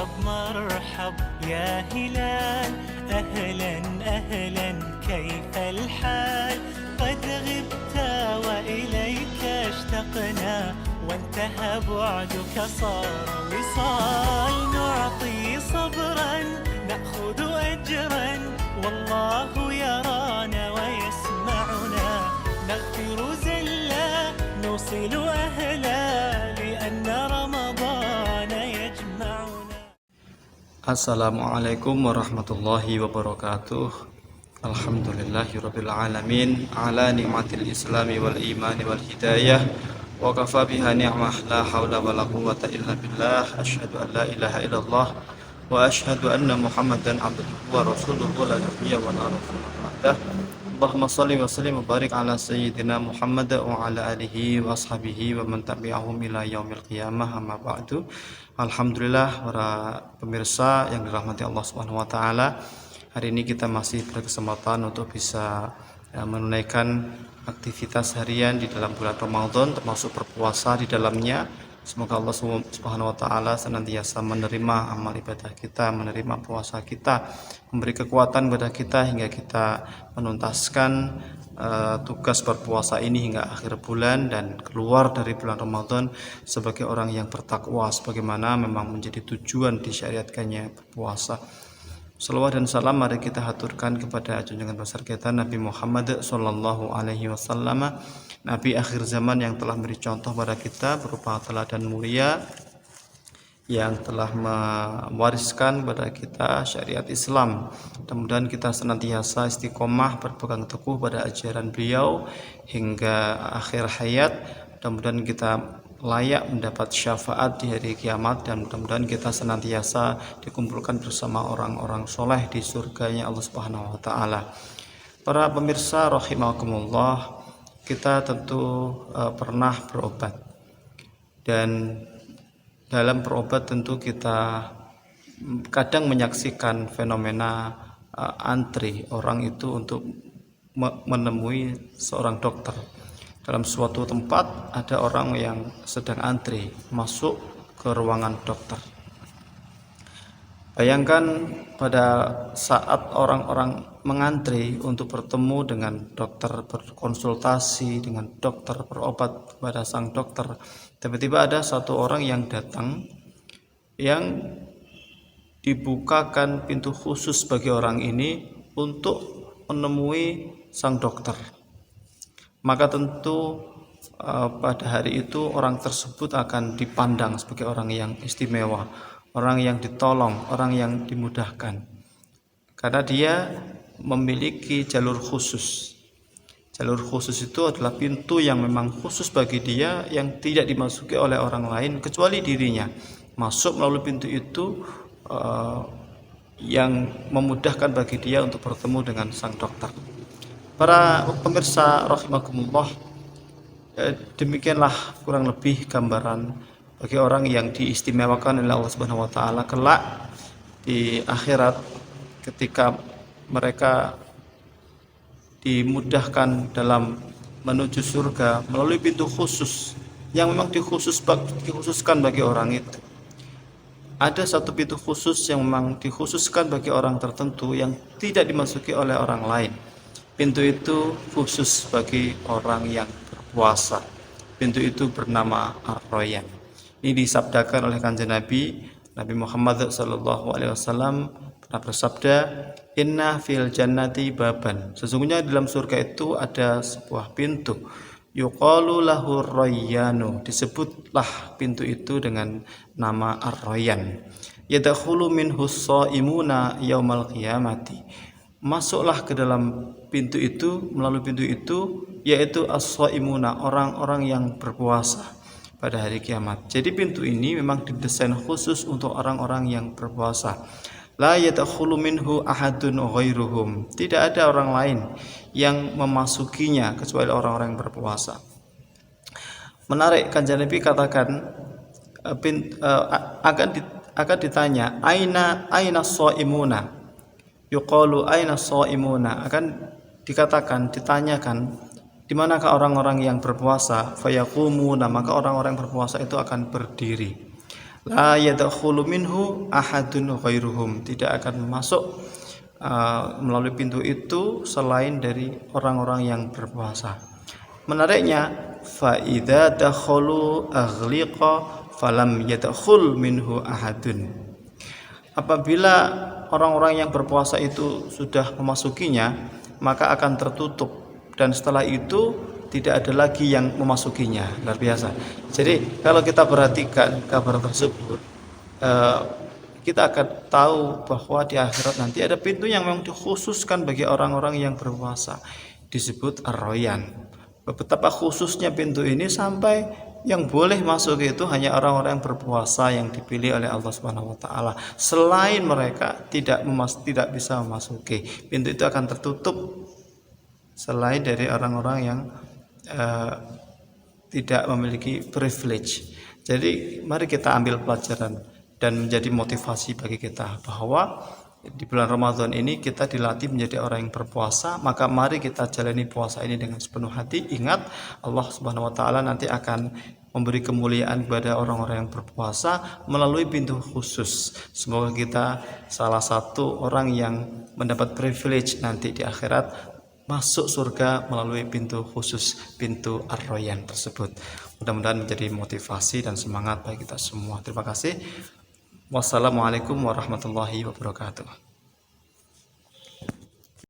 مرحب مرحب يا هلال، أهلا أهلا كيف الحال؟ قد غبت وإليك اشتقنا، وانتهى بعدك صار وصال. نعطي صبرا نأخذ أجرا، والله يرانا ويسمعنا. نغفر زلا نوصل أهلا، لأن رمضان يجمعنا. Assalamualaikum warahmatullahi wabarakatuh. Alhamdulillahirabbil alamin ala nikmatil islami wal imani wal hidayah, wa kafa biha ni'mah, la haula wala quwwata illa billah. Asyhadu an la ilaha illallah wa asyhadu anna Muhammadan abduhu wa rasuluhu la nabiyya wa la rasula ba'dah. Allahumma shalli wa sallim wa barik ala sayyidina Muhammad wa ala alihi wa ashabihi wa man tabi'ahum ila yaumil qiyamah, amma ba'du. Alhamdulillah, para pemirsa yang dirahmati Allah Subhanahu wa taala. Hari ini kita masih berkesempatan untuk bisa menunaikan aktivitas harian di dalam bulan Ramadan, termasuk berpuasa di dalamnya. Semoga Allah Subhanahu wa taala senantiasa menerima amal ibadah kita, menerima puasa kita, memberi kekuatan kepada kita hingga kita menuntaskan tugas berpuasa ini hingga akhir bulan dan keluar dari bulan Ramadan sebagai orang yang bertakwa, sebagaimana memang menjadi tujuan disyariatkannya berpuasa. Salawat dan salam mari kita haturkan kepada junjungan besar kita Nabi Muhammad sallallahu alaihi wasallam, Nabi akhir zaman yang telah memberi contoh pada kita berupa teladan mulia, yang telah mewariskan kepada kita syariat Islam. Mudah-mudahan kita senantiasa istiqomah berpegang teguh pada ajaran beliau hingga akhir hayat. Mudah-mudahan kita layak mendapat syafaat di hari kiamat, dan mudah-mudahan kita senantiasa dikumpulkan bersama orang-orang soleh di surganya Allah Subhanahu wa taala. Para pemirsa rahimakumullah, kita tentu pernah berobat, dan dalam berobat tentu kita kadang menyaksikan fenomena antri orang itu untuk menemui seorang dokter. Dalam suatu tempat ada orang yang sedang antri masuk ke ruangan dokter. Bayangkan pada saat orang-orang mengantri untuk bertemu dengan dokter, berkonsultasi dengan dokter, berobat kepada sang dokter, tiba-tiba ada satu orang yang datang yang dibukakan pintu khusus bagi orang ini untuk menemui sang dokter. Maka tentu pada hari itu orang tersebut akan dipandang sebagai orang yang istimewa, orang yang ditolong, orang yang dimudahkan, karena dia memiliki jalur khusus. Jalur khusus itu adalah pintu yang memang khusus bagi dia, yang tidak dimasuki oleh orang lain kecuali dirinya. Masuk melalui pintu itu yang memudahkan bagi dia untuk bertemu dengan sang dokter. Para pemirsa rahimakumullah, demikianlah kurang lebih gambaran bagi orang yang diistimewakan oleh Allah Subhanahu wa taala kelak di akhirat, ketika mereka dimudahkan dalam menuju surga melalui pintu khusus yang memang dikhususkan bagi orang itu. Ada satu pintu khusus yang memang dikhususkan bagi orang tertentu yang tidak dimasuki oleh orang lain. Pintu itu khusus bagi orang yang berpuasa. Pintu itu bernama Ar-Rayyan. Ini disabdakan oleh Kanjeng Nabi Muhammad sallallahu alaihi wasallam pernah bersabda, "Inna fil jannati baban." Sesungguhnya dalam surga itu ada sebuah pintu. Yuqalu lahu Ar-Rayyanu. Disebutlah pintu itu dengan nama Ar-Rayyan. Yadkhulu minhu shaimuna yaumal qiyamati. Masuklah ke dalam pintu itu, melalui pintu itu, yaitu as-shaimuna, orang-orang yang berpuasa pada hari kiamat. Jadi pintu ini memang didesain khusus untuk orang-orang yang berpuasa. La yadkhulu minhu ahadun ghairuhum. Tidak ada orang lain yang memasukinya kecuali orang-orang yang berpuasa. Menarik, Kanjeng Nabi katakan akan ditanya, aina shaimuna. Yuqalu aina shaimuna, akan dikatakan, ditanyakan, di manakah orang-orang yang berpuasa? Fayaqumuna, maka orang-orang yang berpuasa itu akan berdiri. La yadkhulu minhu ahadun ghairuhum, tidak akan masuk melalui pintu itu selain dari orang-orang yang berpuasa. Menariknya, fa idza dakhalu aghliqa falam yadkhul minhu ahadun. Apabila orang-orang yang berpuasa itu sudah memasukinya, maka akan tertutup, dan setelah itu tidak ada lagi yang memasukinya. Luar biasa. Jadi kalau kita perhatikan kabar tersebut, kita akan tahu bahwa di akhirat nanti ada pintu yang memang dikhususkan bagi orang-orang yang berpuasa, disebut Ar-Rayyan. Betapa khususnya pintu ini sampai yang boleh masuk itu hanya orang-orang yang berpuasa yang dipilih oleh Allah Subhanahu wa taala. Selain mereka tidak bisa memasuki. Pintu itu akan tertutup selain dari orang-orang yang tidak memiliki privilege. Jadi mari kita ambil pelajaran dan menjadi motivasi bagi kita bahwa di bulan Ramadan ini kita dilatih menjadi orang yang berpuasa, maka mari kita jalani puasa ini dengan sepenuh hati. Ingat, Allah Subhanahu wa taala nanti akan memberi kemuliaan kepada orang-orang yang berpuasa melalui pintu khusus. Semoga kita salah satu orang yang mendapat privilege nanti di akhirat, masuk surga melalui pintu khusus, pintu Ar-Rayyan tersebut. Mudah-mudahan menjadi motivasi dan semangat bagi kita semua. Terima kasih. Wassalamualaikum warahmatullahi wabarakatuh.